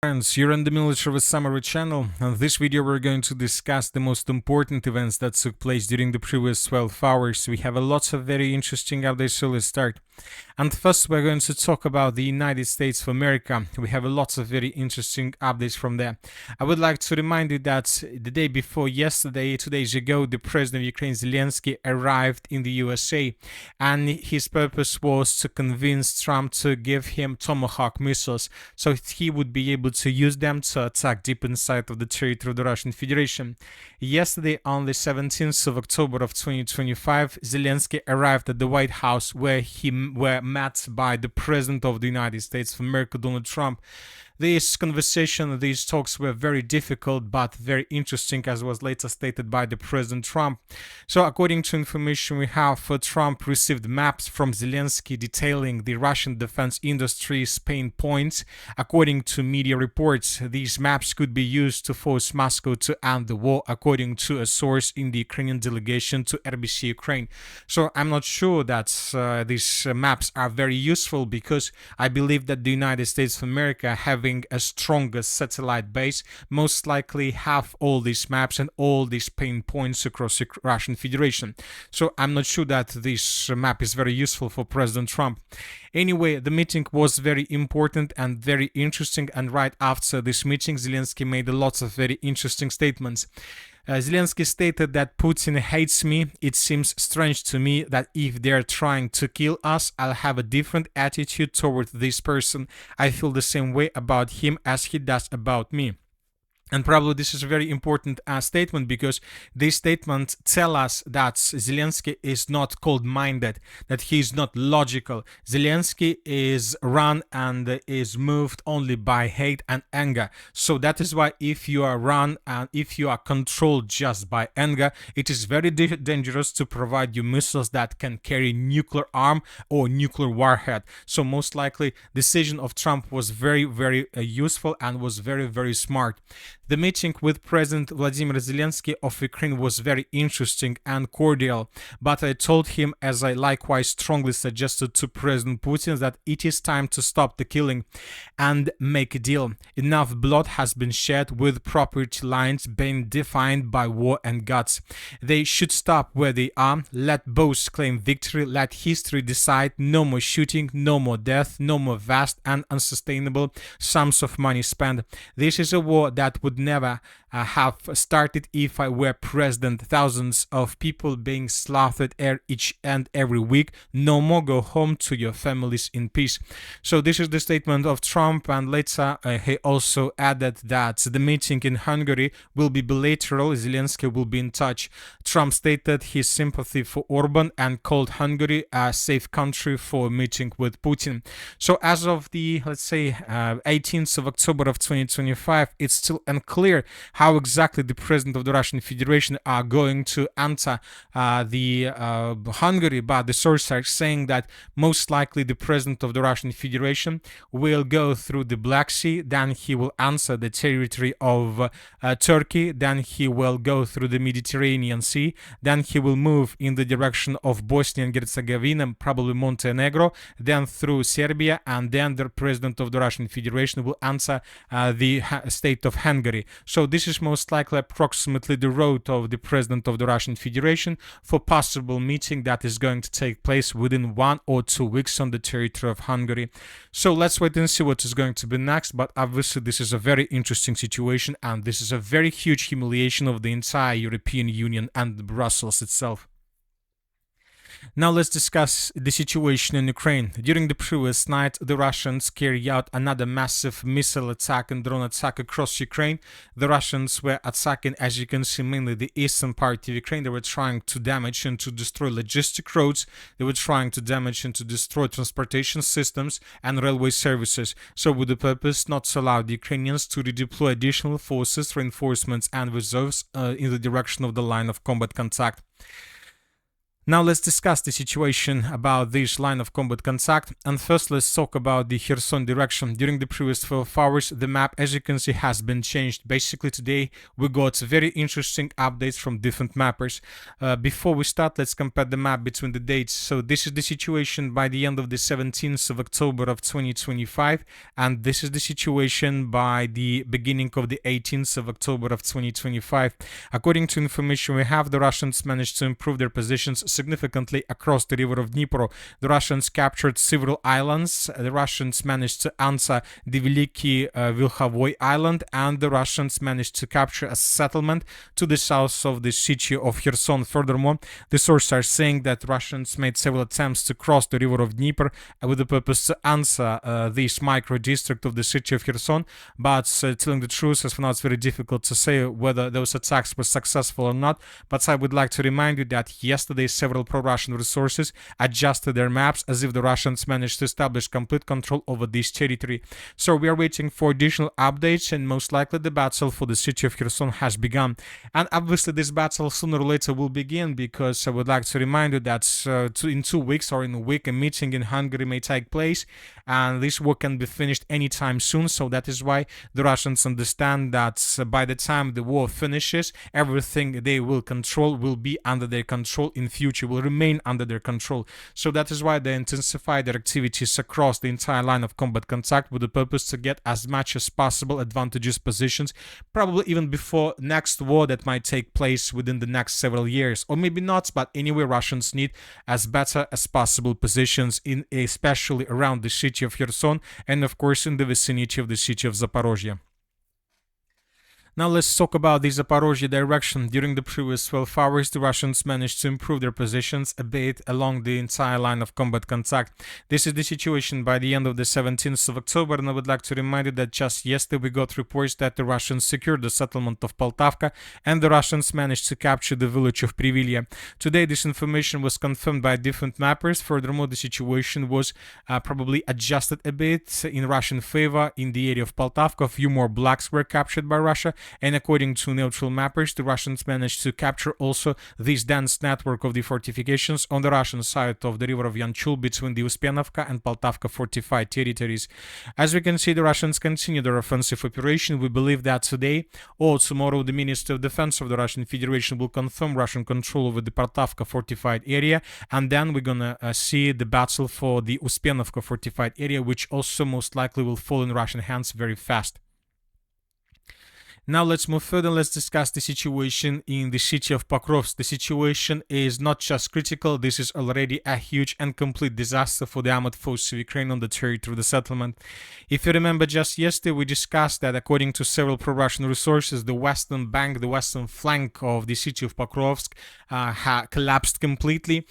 Friends, you're on the Military Summary channel. In this video we're going to discuss the most important events that took place during the previous 12 hours. We have a lot of very interesting updates, so let's start. And first we're going to talk about the United States of America. We have a lot of very interesting updates from there. I would like to remind you that the day before yesterday, 2 days ago, the president of Ukraine, Zelensky, arrived in the USA, and his purpose was to convince Trump to give him Tomahawk missiles so he would be able to use them to attack deep inside of the territory of the Russian Federation. Yesterday, on the 17th of October of 2025, Zelensky arrived at the White House, where he were met by the President of the United States of America, Donald Trump. This conversation, these talks were very difficult but very interesting, as was later stated by the President Trump. So according to information we have, Trump received maps from Zelensky detailing the Russian defense industry's pain points. According to media reports, these maps could be used to force Moscow to end the war, according to a source in the Ukrainian delegation to RBC Ukraine. So I'm not sure that these maps are very useful, because I believe that the United States of America, having a stronger satellite base, most likely have all these maps and all these pain points across the Russian Federation. So I'm not sure that this map is very useful for President Trump. Anyway, the meeting was very important and very interesting, and right after this meeting, Zelensky made a lot of very interesting statements. Zelensky stated that Putin hates me. It seems strange to me that if they're trying to kill us, I'll have a different attitude toward this person. I feel the same way about him as he does about me. And probably this is a very important statement, because this statement tells us that Zelensky is not cold-minded, that he is not logical. Zelensky is run and is moved only by hate and anger. So that is why if you are run and if you are controlled just by anger, it is very dangerous to provide you missiles that can carry nuclear arm or nuclear warhead. So most likely decision of Trump was very useful and was very smart. The meeting with President Vladimir Zelensky of Ukraine was very interesting and cordial, but I told him, as I likewise strongly suggested to President Putin, that it is time to stop the killing and make a deal. Enough blood has been shed, with property lines being defined by war and guts. They should stop where they are, let both claim victory, let history decide. No more shooting, no more death, no more vast and unsustainable sums of money spent. This is a war that would never have started if I were president. Thousands of people being slaughtered each and every week. No more. Go home to your families in peace. So this is the statement of Trump, and later he also added that the meeting in Hungary will be bilateral. Zelensky will be in touch. Trump stated his sympathy for Orban and called Hungary a safe country for a meeting with Putin. So as of the, let's say, 18th of October of 2025, it's still unclear how exactly the president of the Russian Federation are going to enter Hungary, but the sources are saying that most likely the president of the Russian Federation will go through the Black Sea, then he will enter the territory of Turkey, then he will go through the Mediterranean Sea, then he will move in the direction of Bosnia and Herzegovina, probably Montenegro, then through Serbia, and then the president of the Russian Federation will enter the state of Hungary. So this is most likely approximately the road of the president of the Russian Federation for possible meeting that is going to take place within 1 or 2 weeks on the territory of Hungary. So let's wait and see what is going to be next, but obviously this is a very interesting situation, and this is a very huge humiliation of the entire European Union and Brussels itself. Now let's discuss the situation in Ukraine. During the previous night, the Russians carried out another massive missile attack and drone attack across Ukraine. The Russians were attacking, as you can see, mainly the eastern part of Ukraine. They were trying to damage and to destroy logistic roads. They were trying to damage and to destroy transportation systems and railway services. So with the purpose not to allow the Ukrainians to redeploy additional forces, reinforcements and reserves in the direction of the line of combat contact. Now let's discuss the situation about this line of combat contact, and first let's talk about the Kherson direction. During the previous 12 hours, the map, as you can see, has been changed. Basically today we got very interesting updates from different mappers. Before we start, let's compare the map between the dates. So this is the situation by the end of the 17th of October of 2025, and this is the situation by the beginning of the 18th of October of 2025. According to information we have, the Russians managed to improve their positions significantly across the river of Dnipro. The Russians captured several islands. The Russians managed to answer the Veliki Vilkhovoy Island, and the Russians managed to capture a settlement to the south of the city of Kherson. Furthermore, the sources are saying that Russians made several attempts to cross the river of Dnieper with the purpose to answer this micro district of the city of Kherson, but telling the truth, as for now it's very difficult to say whether those attacks were successful or not. But I would like to remind you that yesterday several pro-Russian resources adjusted their maps as if the Russians managed to establish complete control over this territory. So we are waiting for additional updates, and most likely the battle for the city of Kherson has begun. And obviously this battle sooner or later will begin, because I would like to remind you that in 2 weeks or in a week a meeting in Hungary may take place, and this war can be finished anytime soon. So that is why the Russians understand that by the time the war finishes, everything they will control will be under their control in future, will remain under their control. So that is why they intensify their activities across the entire line of combat contact with the purpose to get as much as possible advantageous positions, probably even before next war that might take place within the next several years, or maybe not, but anyway Russians need as better as possible positions, in especially around the city of Kherson and of course in the vicinity of the city of Zaporozhye. Now let's talk about the Zaporozhye direction. During the previous 12 hours, the Russians managed to improve their positions a bit along the entire line of combat contact. This is the situation by the end of the 17th of October, and I would like to remind you that just yesterday we got reports that the Russians secured the settlement of Poltavka, and the Russians managed to capture the village of Privilya. Today this information was confirmed by different mappers. Furthermore, the situation was probably adjusted a bit in Russian favor. In the area of Poltavka, a few more blocks were captured by Russia, and according to neutral mappers, the Russians managed to capture also this dense network of the fortifications on the Russian side of the river of Yanchul between the Uspenovka and Poltavka fortified territories. As we can see, the Russians continue their offensive operation. We believe that today or tomorrow the Ministry of Defense of the Russian Federation will confirm Russian control over the Poltavka fortified area, and then we're gonna see the battle for the Uspenovka fortified area, which also most likely will fall in Russian hands very fast. Now let's move further. Let's discuss the situation in the city of Pokrovsk. The situation is not just critical, this is already a huge and complete disaster for the armored forces of Ukraine on the territory of the settlement. If you remember, just yesterday we discussed that according to several pro-Russian resources, the western bank, the western flank of the city of Pokrovsk collapsed completely.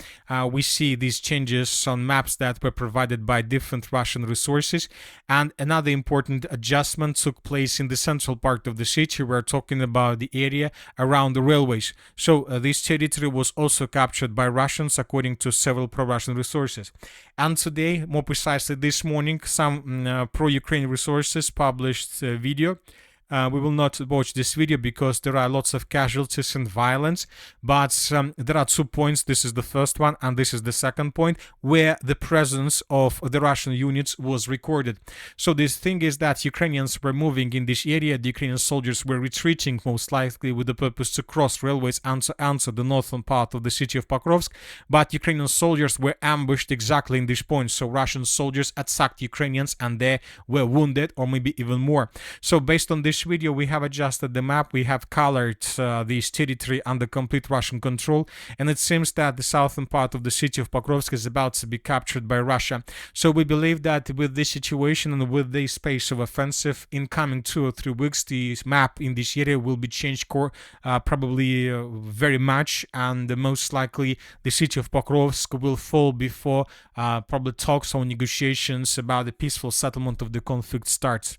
We see these changes on maps that were provided by different Russian resources, and another important adjustment took place in the central part of the city. We're talking about the area around the railways. So this territory was also captured by Russians according to several pro-Russian resources. And today, more precisely this morning, some pro-Ukraine resources published a video. We will not watch this video because there are lots of casualties and violence, but there are 2 points. This is the first one and this is the second point where the presence of the Russian units was recorded. So this thing is that Ukrainians were moving in this area. The Ukrainian soldiers were retreating most likely with the purpose to cross railways and to answer the northern part of the city of Pokrovsk, but Ukrainian soldiers were ambushed exactly in this point. So Russian soldiers attacked Ukrainians and they were wounded, or maybe even more. So based on this video we have adjusted the map, we have colored this territory under complete Russian control, and it seems that the southern part of the city of Pokrovsk is about to be captured by Russia. So we believe that with this situation and with this pace of offensive in coming 2 or 3 weeks, the map in this area will be changed probably very much, and most likely the city of Pokrovsk will fall before probably talks or negotiations about the peaceful settlement of the conflict starts.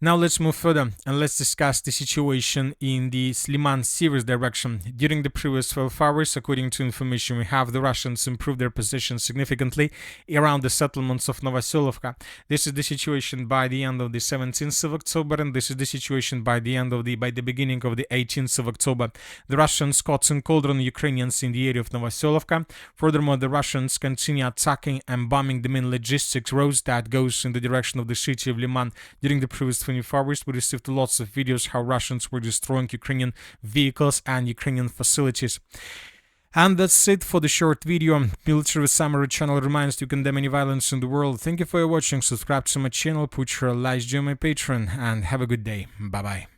Now let's move further and let's discuss the situation in the Sliman-Sivers direction. During the previous 12 hours, according to information we have, the Russians improved their position significantly around the settlements of Novoselovka. This is the situation by the end of the 17th of October, and this is the situation by the beginning of the 18th of October. The Russians caught in cauldron Ukrainians in the area of Novoselovka. Furthermore, the Russians continue attacking and bombing the main logistics roads that goes in the direction of the city of Liman. During the previous 24 hours, we received lots of videos how Russians were destroying Ukrainian vehicles and Ukrainian facilities. And that's it for the short video. Military Summary channel reminds you to condemn any violence in the world. Thank you for watching. Subscribe to my channel, put your likes, join my Patreon, and have a good day. Bye bye.